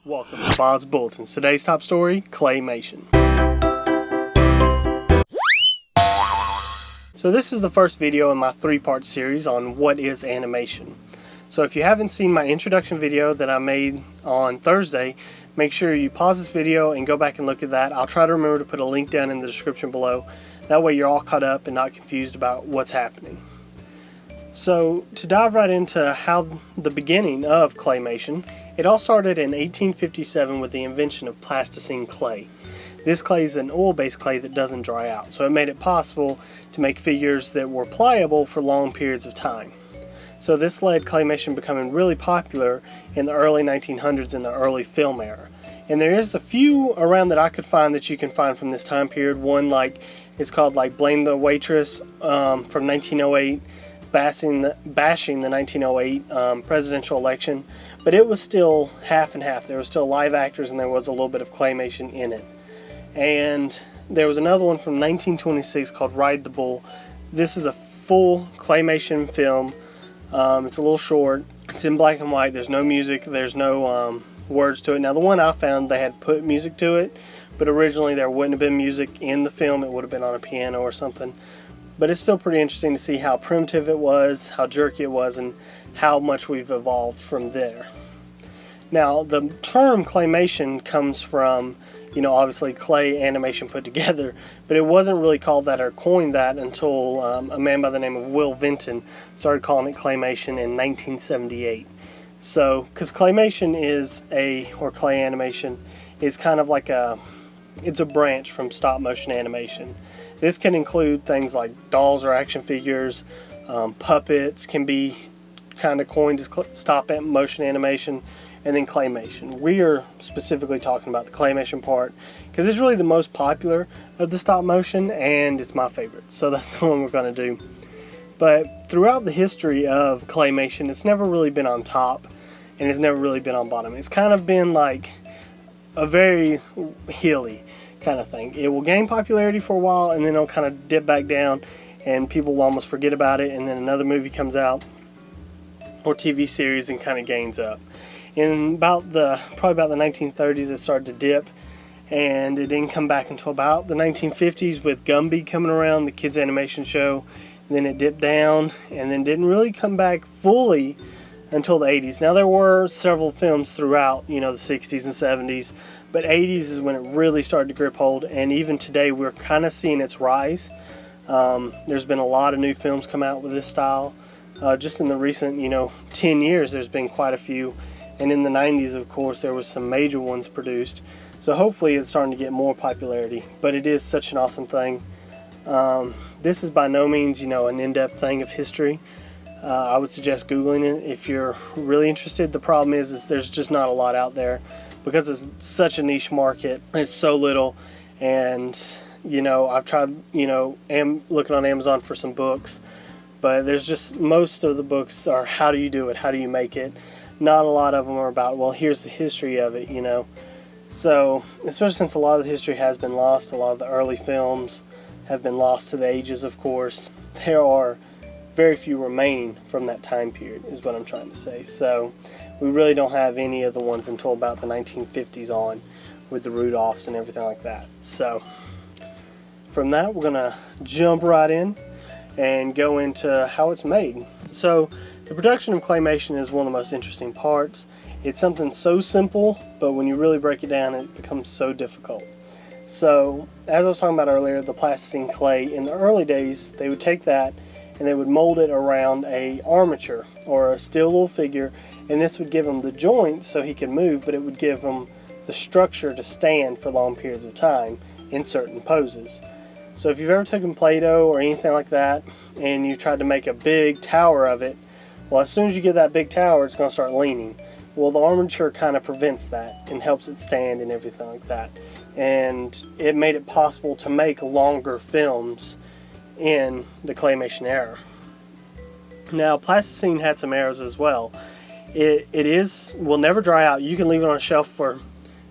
Welcome to Bob's Bulletins. Today's top story, claymation. So this is the first video in my three-part series on what is animation. So if you haven't seen my introduction video that I made on Thursday, make sure you pause this video and go back and look at that. I'll try to remember to put a link down in the description below. That way you're all caught up and not confused about what's happening. So to dive right into how the beginning of claymation, it all started in 1857 with the invention of plasticine clay. This clay is an oil-based clay that doesn't dry out, so it made it possible to make figures that were pliable for long periods of time. So this led claymation becoming really popular in the early 1900s in the early film era. And there is a few around that I could find that you can find from this time period. One it's called Blame the Waitress from 1908. Bashing the 1908 presidential election, but it was still half and half. There were still live actors and there was a little bit of claymation in it. And there was another one from 1926 called Ride the Bull. This is a full claymation film. It's a little short. It's in black and white. There's no music. There's no words to it. Now the one I found, they had put music to it, but originally there wouldn't have been music in the film. It would have been on a piano or something. But it's still pretty interesting to see how primitive it was, how jerky it was, and how much we've evolved from there. Now, the term claymation comes from, obviously clay animation put together, but it wasn't really called that or coined that until a man by the name of Will Vinton started calling it claymation in 1978. So, because claymation or clay animation is kind of it's a branch from stop motion animation. This can include things like dolls or action figures, puppets can be kind of coined as stop motion animation, and then claymation. We are specifically talking about the claymation part because it's really the most popular of the stop motion and it's my favorite. So that's the one we're going to do. But throughout the history of claymation, it's never really been on top and it's never really been on bottom. It's kind of been like a very hilly kind of thing. It will gain popularity for a while and then it'll kind of dip back down and people will almost forget about it, and then another movie comes out or TV series and kind of gains up. In probably about the 1930s it started to dip, and it didn't come back until about the 1950s with Gumby coming around, the kids animation show. And then it dipped down and then didn't really come back fully until the 80s. Now there were several films throughout, the 60s and 70s, but 80s is when it really started to grip hold, and even today we're kind of seeing its rise. There's been a lot of new films come out with this style. Just in the recent, 10 years there's been quite a few, and in the 90s of course there was some major ones produced. So hopefully it's starting to get more popularity, but it is such an awesome thing. This is by no means, an in-depth thing of history. I would suggest Googling it if you're really interested. The problem is there's just not a lot out there because it's such a niche market. It's so little, and I've tried looking on Amazon for some books, but there's just, most of the books are how do you do it, how do you make it. Not a lot of them are about, well, here's the history of it, So especially since a lot of the history has been lost, a lot of the early films have been lost to the ages, of course. There are very few remaining from that time period is what I'm trying to say. So we really don't have any of the ones until about the 1950s on, with the Rudolphs and everything like that. So from that we're gonna jump right in and go into how it's made. So the production of claymation is one of the most interesting parts. It's something so simple, but when you really break it down it becomes so difficult. So as I was talking about earlier, the plasticine clay, in the early days they would take that and they would mold it around a armature or a steel little figure, and this would give him the joints so he could move, but it would give him the structure to stand for long periods of time in certain poses. So if you've ever taken Play-Doh or anything like that and you tried to make a big tower of it, well, as soon as you get that big tower it's going to start leaning. Well, the armature kind of prevents that and helps it stand and everything like that, and it made it possible to make longer films in the claymation era. Now plasticine had some errors as well. It will never dry out. You can leave it on a shelf for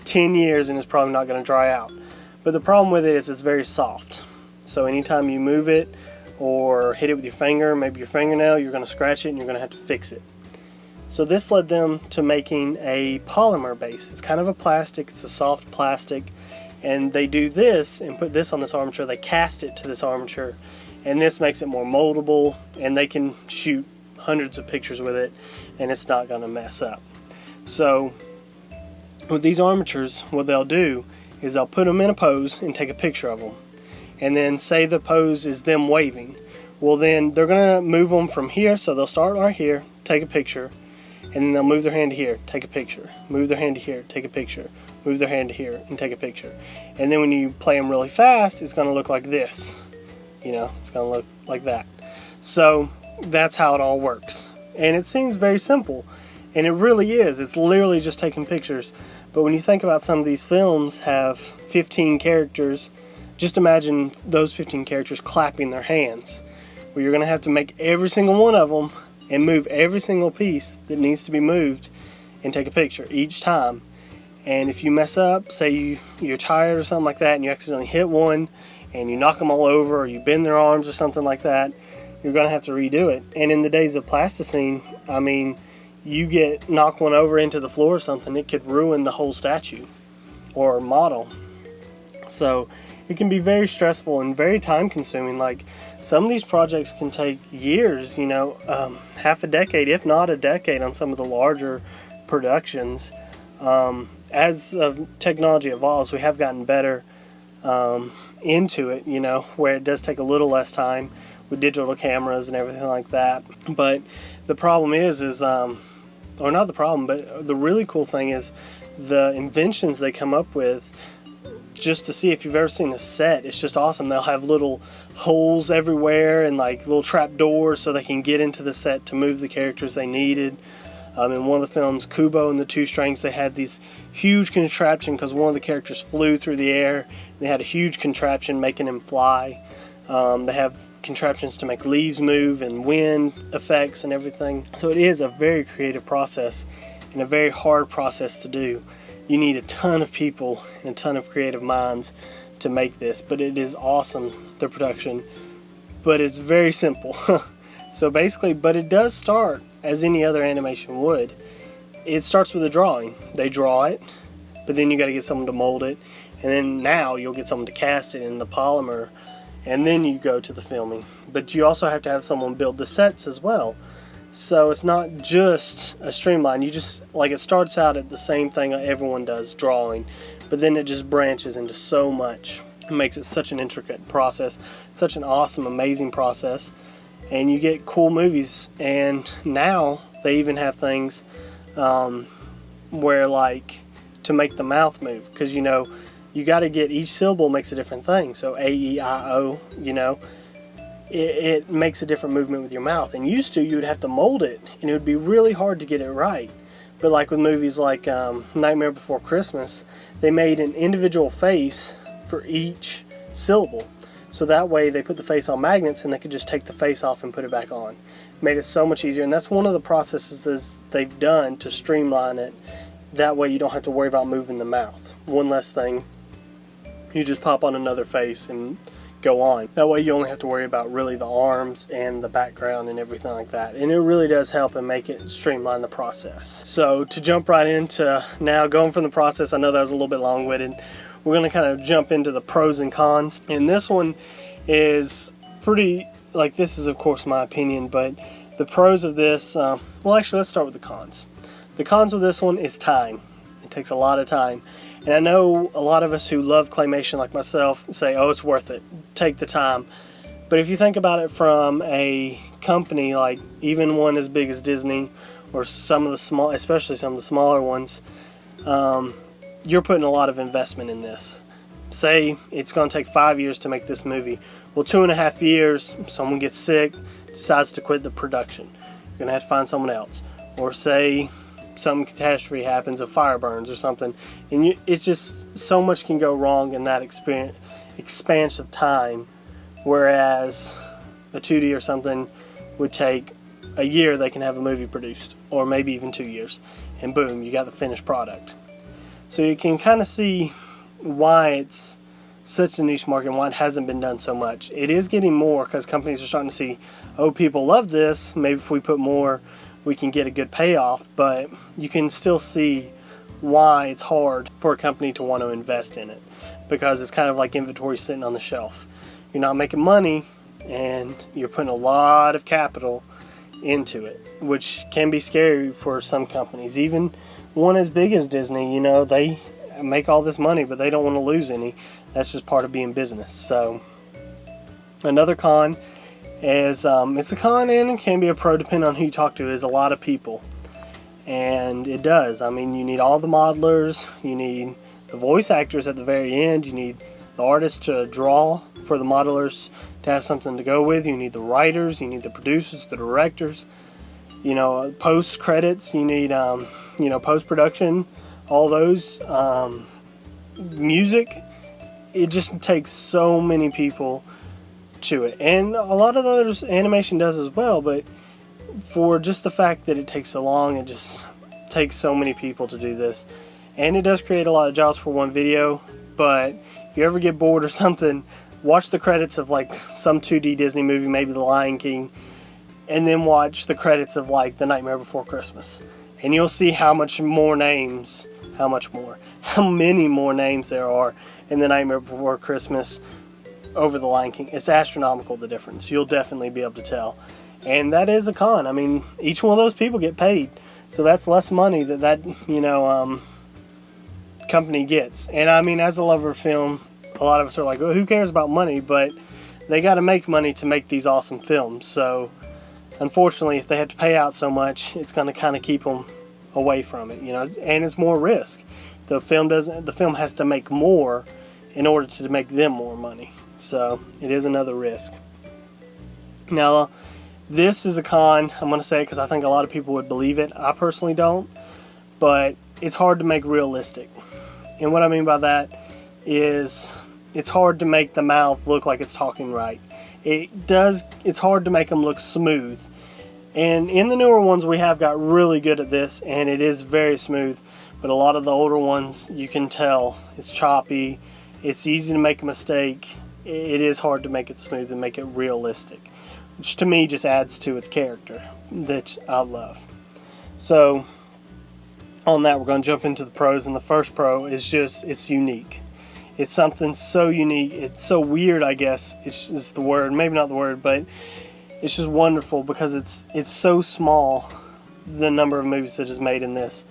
10 years and it's probably not going to dry out. But the problem with it is it's very soft. So anytime you move it or hit it with your finger, maybe your fingernail, you're going to scratch it and you're going to have to fix it. So this led them to making a polymer base. It's kind of a plastic, it's a soft plastic, and they do this and put this on this armature. They cast it to this armature, and this makes it more moldable, and they can shoot hundreds of pictures with it, and it's not going to mess up. So with these armatures, what they'll do is they'll put them in a pose and take a picture of them, and then say the pose is them waving. Well, then they're going to move them from here, so they'll start right here, take a picture, and then they'll move their hand to here, take a picture, move their hand to here, take a picture, move their hand to here, and take a picture. And then when you play them really fast, it's going to look like this. You know, it's going to look like that. So that's how it all works. And it seems very simple, and it really is. It's literally just taking pictures. But when you think about some of these films have 15 characters, just imagine those 15 characters clapping their hands. Well, you're going to have to make every single one of them and move every single piece that needs to be moved and take a picture each time. And if you mess up, say you're tired or something like that, and you accidentally hit one and you knock them all over, or you bend their arms or something like that, you're going to have to redo it. And in the days of plasticine, I mean, you knock one over into the floor or something, it could ruin the whole statue or model. So it can be very stressful and very time consuming. Like, some of these projects can take years, you know, half a decade, if not a decade, on some of the larger productions. As technology evolves, we have gotten better into it, you know, where it does take a little less time with digital cameras and everything like that. But the problem is or not the problem, but the really cool thing is the inventions they come up with. Just to see if you've ever seen a set, it's just awesome. They'll have little holes everywhere and like little trap doors so they can get into the set to move the characters they needed. In one of the films, Kubo and the Two Strings, they had these huge contraption because one of the characters flew through the air. They had a huge contraption making him fly. They have contraptions to make leaves move and wind effects and everything. So it is a very creative process and a very hard process to do. You need a ton of people and a ton of creative minds to make this, but it is awesome, the production. But it's very simple. So basically, but it does start as any other animation would. It starts with a drawing. They draw it, but then you got to get someone to mold it, and then now you'll get someone to cast it in the polymer, and then you go to the filming. But you also have to have someone build the sets as well. So it's not just a streamline. You just, like, it starts out at the same thing everyone does, drawing, but then it just branches into so much. It makes it such an intricate process, such an awesome, amazing process, and you get cool movies. And now they even have things where, like, to make the mouth move, because, you know, you got to get each syllable makes a different thing. So A, E, I, O, you know, it makes a different movement with your mouth. And used to, you would have to mold it, and it would be really hard to get it right. But like with movies like Nightmare Before Christmas, they made an individual face for each syllable. So that way they put the face on magnets, and they could just take the face off and put it back on. Made it so much easier, and that's one of the processes they've done to streamline it. That way you don't have to worry about moving the mouth. One less thing. You just pop on another face and go on. That way you only have to worry about really the arms and the background and everything like that. And it really does help and make it streamline the process. So to jump right into now going from the process, I know that was a little bit long-winded. We're going to kind of jump into the pros and cons. And this one is pretty, like, this is of course my opinion, but the pros of this, well actually let's start with the cons. The cons of this one is time. It takes a lot of time. And I know a lot of us who love claymation like myself say, oh, it's worth it, take the time. But if you think about it from a company, like even one as big as Disney, or some of the small, especially some of the smaller ones, you're putting a lot of investment in this. Say it's going to take 5 years to make this movie. Well, 2.5 years, someone gets sick, decides to quit the production. You're going to have to find someone else. Or say some catastrophe happens, a fire burns or something, and it's just so much can go wrong in that expanse of time, whereas a 2D or something would take a year. They can have a movie produced, or maybe even 2 years, and boom, you got the finished product. So you can kind of see why it's such a niche market and why it hasn't been done so much. It is getting more because companies are starting to see, oh, people love this, maybe if we put more we can get a good payoff, but you can still see why it's hard for a company to want to invest in it, because it's kind of like inventory sitting on the shelf. You're not making money and you're putting a lot of capital into it, which can be scary for some companies. Even one as big as Disney, they make all this money, but they don't want to lose any. That's just part of being business. So another con is, it's a con and it can be a pro depending on who you talk to, is a lot of people. And it does. I mean, you need all the modelers, you need the voice actors at the very end, you need the artists to draw for the modelers to have something to go with, you need the writers, you need the producers, the directors, post credits, you need post production, all those, music. It just takes so many people to it, and a lot of others animation does as well, but for just the fact that it takes so long, it just takes so many people to do this. And it does create a lot of jobs for one video, but if you ever get bored or something, watch the credits of like some 2D Disney movie, maybe The Lion King, and then watch the credits of like The Nightmare Before Christmas, and you'll see how many more names there are in The Nightmare Before Christmas over The Lion King. It's astronomical, the difference. You'll definitely be able to tell. And that is a con. I mean, each one of those people get paid, so that's less money that company gets. And I mean, as a lover of film, a lot of us are like, well, who cares about money? But they got to make money to make these awesome films. So unfortunately, if they have to pay out so much, it's going to kind of keep them away from it, and it's more risk. The film has to make more in order to make them more money. So it is another risk. Now, this is a con, I'm going to say it because I think a lot of people would believe it. I personally don't, but it's hard to make realistic. And what I mean by that is it's hard to make the mouth look like it's talking right. It's hard to make them look smooth. And in the newer ones, we have got really good at this, and it is very smooth. But a lot of the older ones, you can tell it's choppy. It's easy to make a mistake. It is hard to make it smooth and make it realistic, which to me just adds to its character that I love. So on that, we're going to jump into the pros, and the first pro is just it's unique. It's something so unique. It's so weird, I guess. It's the word, maybe not the word, but it's just wonderful because it's so small, the number of movies that is made in this,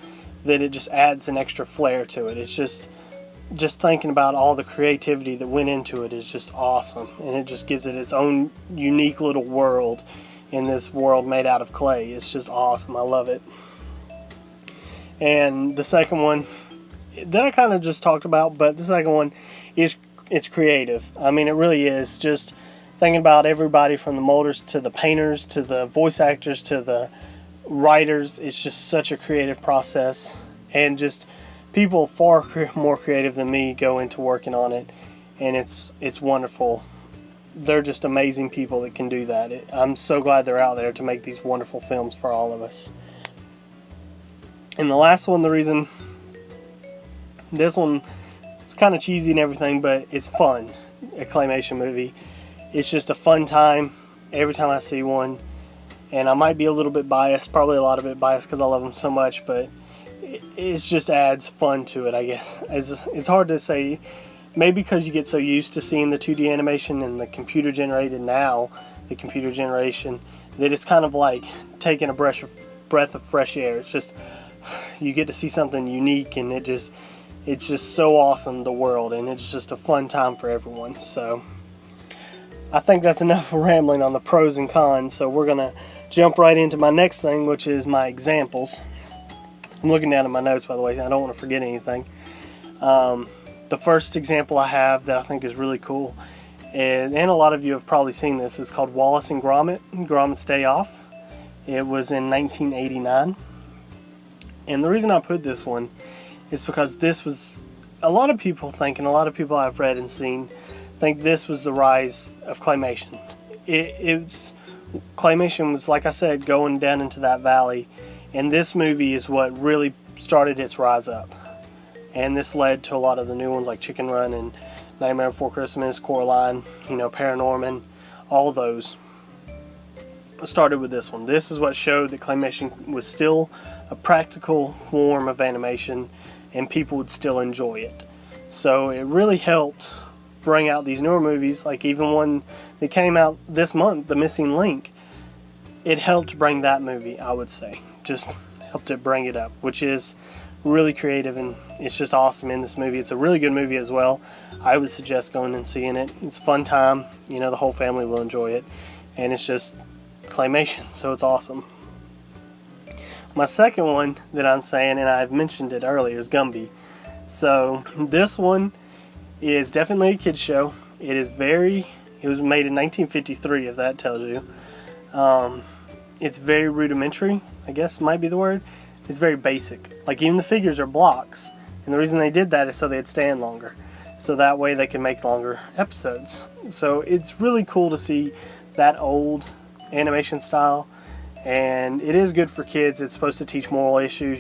that it just adds an extra flair to it. It's just thinking about all the creativity that went into it is just awesome, and it just gives it its own unique little world in this world made out of clay. It's just awesome. I love it. And the second one that I kind of just talked about, but the second one is it's creative. I mean, it really is. Just thinking about everybody from the molders to the painters to the voice actors to the writers. It's just such a creative process, and just people far more creative than me go into working on it, and it's wonderful. They're just amazing people that can do that. I'm so glad they're out there to make these wonderful films for all of us. And the last one, the reason this one, it's kind of cheesy and everything, but it's fun. A claymation movie. It's just a fun time every time I see one. And I might be a little bit biased, probably a lot of it biased because I love them so much, but it just adds fun to it, I guess. It's hard to say, maybe because you get so used to seeing the 2D animation and the computer generated now, the computer generation, that it's kind of like taking a breath of fresh air. It's just, you get to see something unique, and it's just so awesome, the world, and it's just a fun time for everyone. So I think that's enough rambling on the pros and cons, so we're going to jump right into my next thing, which is my examples. I'm looking down at my notes, by the way, I don't want to forget anything. The first example I have that I think is really cool, and a lot of you have probably seen this, is called Wallace and Gromit, Gromit's Day Off. It was in 1989. And the reason I put this one is because this was, a lot of people think, and a lot of people I've read and seen, think this was the rise of claymation. Claymation was, like I said, going down into that valley, and this movie is what really started its rise up. And this led to a lot of the new ones like Chicken Run and Nightmare Before Christmas, Coraline, Paranorman, all those. started with this one. This is what showed that claymation was still a practical form of animation and people would still enjoy it. So it really helped bring out these newer movies, like even one that came out this month, The Missing Link. It helped bring that movie, I would say. Just helped it bring it up, which is really creative, and it's just awesome in this movie. It's a really good movie as well. I would suggest going and seeing it. It's a fun time. You know, the whole family will enjoy it, and it's just claymation, so it's awesome. My second one that I'm saying, and I've mentioned it earlier, is Gumby. So this one is definitely a kid's show. It was made in 1953, if that tells you. It's very rudimentary, I guess might be the word. It's very basic. Like, even the figures are blocks, and the reason they did that is so they'd stand longer, so that way they can make longer episodes. So it's really cool to see that old animation style, and it is good for kids. It's supposed to teach moral issues.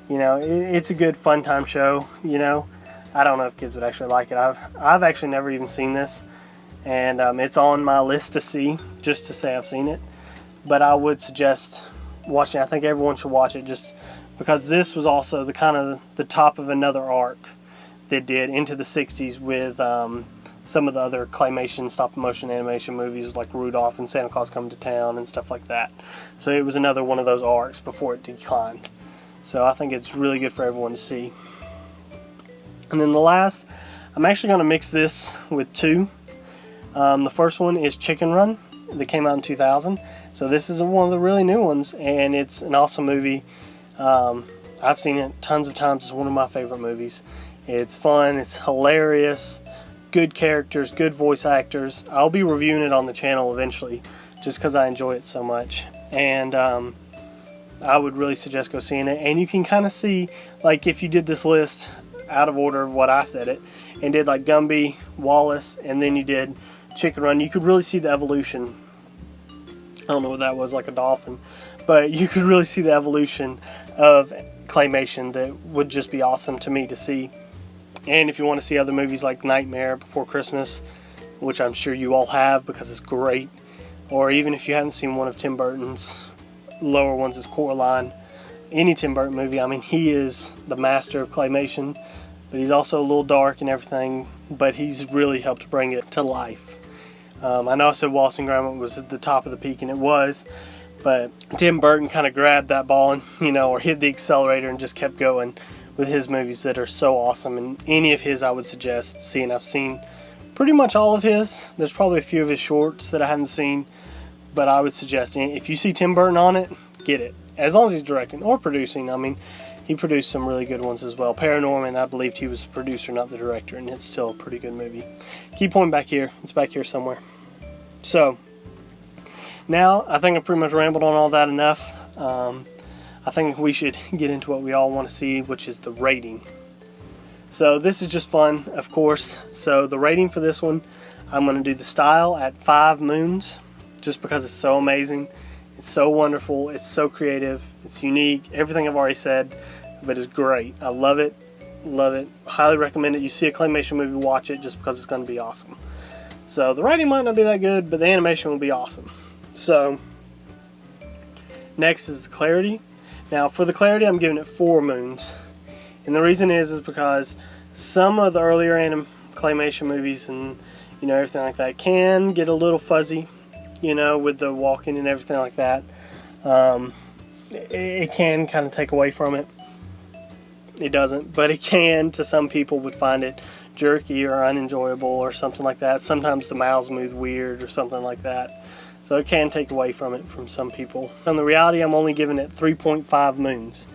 It's a good fun time show. I don't know if kids would actually like it. I've actually never even seen this, and it's on my list to see, just to say I've seen it. But I would suggest watching. I think everyone should watch it, just because this was also the kind of the top of another arc that did into the 60s with some of the other claymation stop-motion animation movies like Rudolph and Santa Claus Coming to Town and stuff like that. So it was another one of those arcs before it declined. So I think it's really good for everyone to see. And then the last, I'm actually going to mix this with two. The first one is Chicken Run that came out in 2000. So this is one of the really new ones, and it's an awesome movie. I've seen it tons of times. It's one of my favorite movies. It's fun, it's hilarious, good characters, good voice actors. I'll be reviewing it on the channel eventually, just because I enjoy it so much. And I would really suggest go seeing it. And you can kind of see, like, if you did this list out of order of what I said it, and did like Gumby, Wallace, and then you did Chicken Run, you could really see the evolution. I don't know what that was, like a dolphin, but you could really see the evolution of claymation that would just be awesome to me to see. And if you want to see other movies like Nightmare Before Christmas, which I'm sure you all have because it's great, or even if you haven't seen one of Tim Burton's lower ones, is Coraline. Any Tim Burton movie, I mean, he is the master of claymation, but he's also a little dark and everything, but he's really helped bring it to life. I know I said Wallace and Gromit was at the top of the peak, and it was, but Tim Burton kind of grabbed that ball and, or hit the accelerator and just kept going with his movies that are so awesome. And any of his I would suggest seeing. I've seen pretty much all of his. There's probably a few of his shorts that I haven't seen, but I would suggest if you see Tim Burton on it, get it. As long as he's directing or producing. I mean, he produced some really good ones as well. Paranorman, I believed he was the producer, not the director, and it's still a pretty good movie. Keep pointing back here. It's back here somewhere. So, now I think I've pretty much rambled on all that enough. I think we should get into what we all want to see, which is the rating. So this is just fun, of course. So the rating for this one, I'm going to do the style at 5 moons, just because it's so amazing. It's so wonderful. It's so creative. It's unique. Everything I've already said, but it's great. I love it. Love it. Highly recommend it. You see a claymation movie, watch it, just because it's going to be awesome. So the writing might not be that good, but the animation will be awesome. So next is the clarity. Now for the clarity, I'm giving it 4 moons. And the reason is because some of the earlier claymation movies and everything like that can get a little fuzzy, with the walking and everything like that. It can kind of take away from it. It doesn't, but it can, to some people, would find it jerky or unenjoyable or something like that. Sometimes the mouths move weird or something like that. So it can take away from it from some people. On the reality, I'm only giving it 3.5 moons.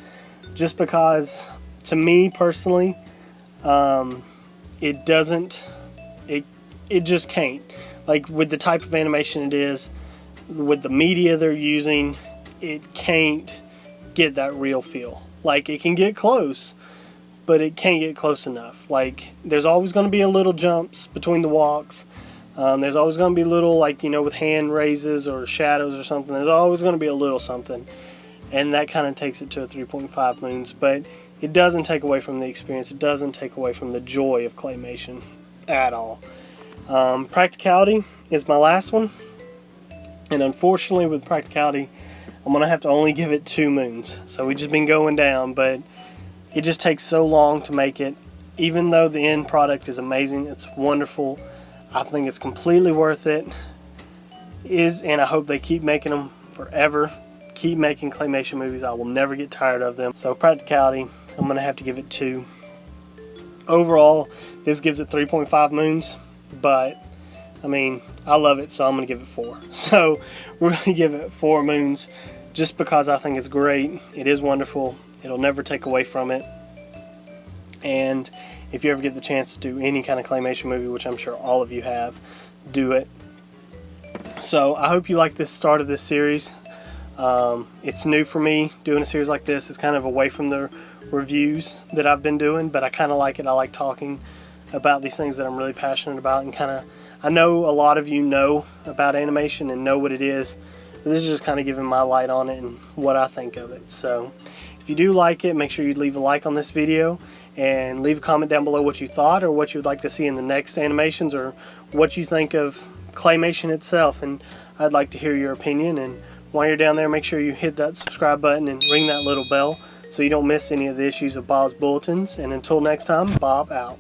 Just because, to me personally, it just can't. Like, with the type of animation it is, with the media they're using, it can't get that real feel. Like, it can get close, but it can't get close enough. Like, there's always going to be a little jumps between the walks. There's always going to be little, with hand raises or shadows or something. There's always going to be a little something. And that kind of takes it to a 3.5 moons. But it doesn't take away from the experience. It doesn't take away from the joy of claymation at all. Practicality is my last one. And unfortunately with Practicality, I'm going to have to only give it 2 moons. So we've just been going down, but it just takes so long to make it. Even though the end product is amazing, it's wonderful, I think it's completely worth it. And I hope they keep making them forever. Keep making claymation movies. I will never get tired of them. So Practicality, I'm going to have to give it 2. Overall, this gives it 3.5 moons, but I mean, I love it, so I'm going to give it 4. So we're going to give it 4 moons just because I think it's great. It is wonderful. It'll never take away from it. And if you ever get the chance to do any kind of claymation movie, which I'm sure all of you have, do it. So I hope you like this start of this series. It's new for me doing a series like this. It's kind of away from the reviews that I've been doing, but I kind of like it. I like talking about these things that I'm really passionate about, and I know a lot of you know about animation and know what it is. This is just kind of giving my light on it and what I think of it. So if you do like it, make sure you leave a like on this video and leave a comment down below what you thought or what you would like to see in the next animations, or what you think of claymation itself. And I'd like to hear your opinion. And while you're down there, make sure you hit that subscribe button and ring that little bell so you don't miss any of the issues of Bob's Bulletins. And until next time, Bob out.